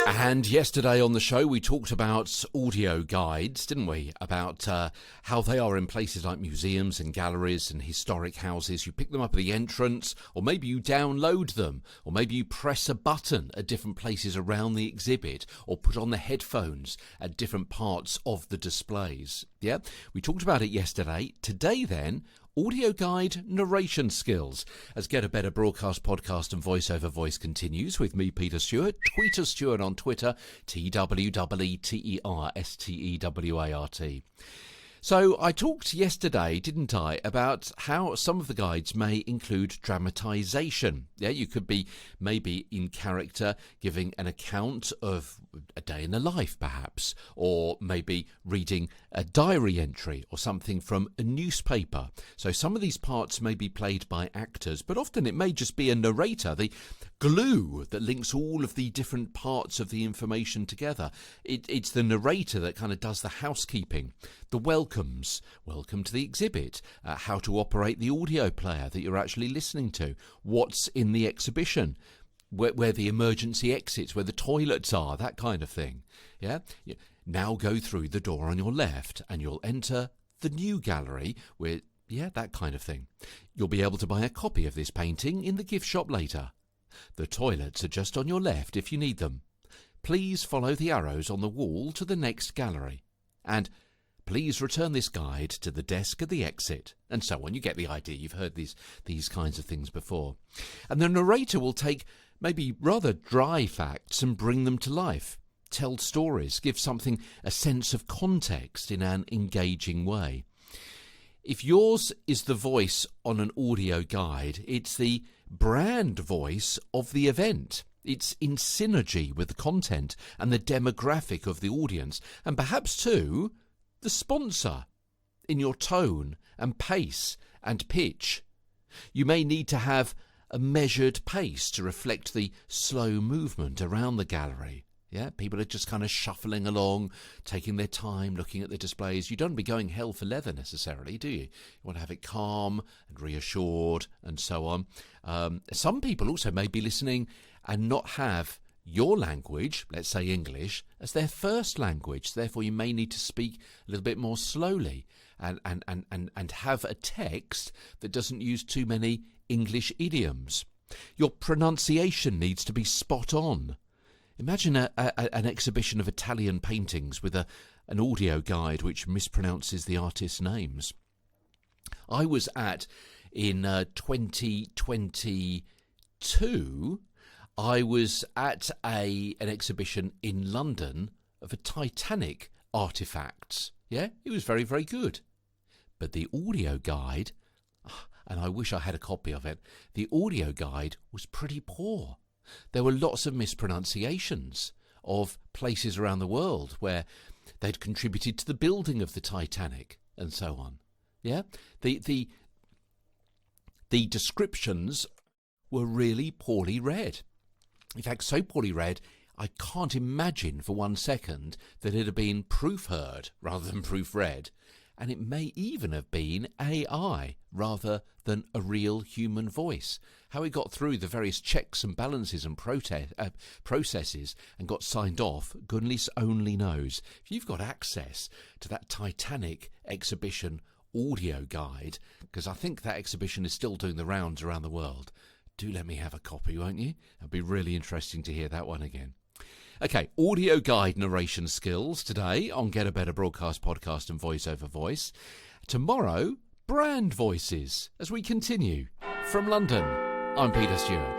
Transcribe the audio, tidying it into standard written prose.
And yesterday on the show, we talked about audio guides, didn't we? About how they are in places like museums and galleries and historic houses. You pick them up at the entrance, or maybe you download them, or maybe you press a button at different places around the exhibit, or put on the headphones at different parts of the displays. Yeah, we talked about it yesterday. Today, then, audio guide narration skills. As Get a Better Broadcast Podcast and Voiceover Voice continues with me, Peter Stewart. Tweet Stewart on Twitter, TWWETERSTEWART. So I talked yesterday, didn't I, about how some of the guides may include dramatisation. Yeah, you could be maybe in character giving an account of a day in the life, perhaps, or maybe reading a diary entry or something from a newspaper. So some of these parts may be played by actors, but often it may just be a narrator, the glue that links all of the different parts of the information together. It's the narrator that kind of does the housekeeping, the welcomes, welcome to the exhibit, how to operate the audio player that you're actually listening to, what's in the exhibition, where the emergency exits, where the toilets are, that kind of thing. Yeah. Now go through the door on your left and you'll enter the new gallery where, yeah, that kind of thing. You'll be able to buy a copy of this painting in the gift shop later. The toilets are just on your left if you need them. Please follow the arrows on the wall to the next gallery. And please return this guide to the desk at the exit, and so on. You get the idea. You've heard these kinds of things before. And the narrator will take maybe rather dry facts and bring them to life, tell stories, give something a sense of context in an engaging way. If yours is the voice on an audio guide, it's the brand voice of the event. It's in synergy with the content and the demographic of the audience, and perhaps too the sponsor, in your tone and pace and pitch. You may need to have a measured pace to reflect the slow movement around the gallery. Yeah, people are just kind of shuffling along, taking their time, looking at the displays. You don't be going hell for leather necessarily, do you? You want to have it calm and reassured and so on. Some people also may be listening and not have your language, let's say English, as their first language. Therefore, you may need to speak a little bit more slowly and have a text that doesn't use too many English idioms. Your pronunciation needs to be spot on. Imagine an exhibition of Italian paintings with an audio guide which mispronounces the artists' names. I was in 2022, I was at an exhibition in London of a Titanic artifacts. Yeah, it was very, very good. But the audio guide, and I wish I had a copy of it, the audio guide was pretty poor. There were lots of mispronunciations of places around the world where they'd contributed to the building of the Titanic and so on. Yeah, the descriptions were really poorly read. In fact, so poorly read, I can't imagine for 1 second that it had been proofheard rather than proofread. And it may even have been AI rather than a real human voice. How it got through the various checks and balances and processes and got signed off, goodness only knows. If you've got access to that Titanic exhibition audio guide, because I think that exhibition is still doing the rounds around the world, do let me have a copy, won't you? It'd be really interesting to hear that one again. Okay, audio guide narration skills today on Get a Better Broadcast Podcast and Voiceover Voice. Tomorrow, brand voices as we continue. From London, I'm Peter Stewart.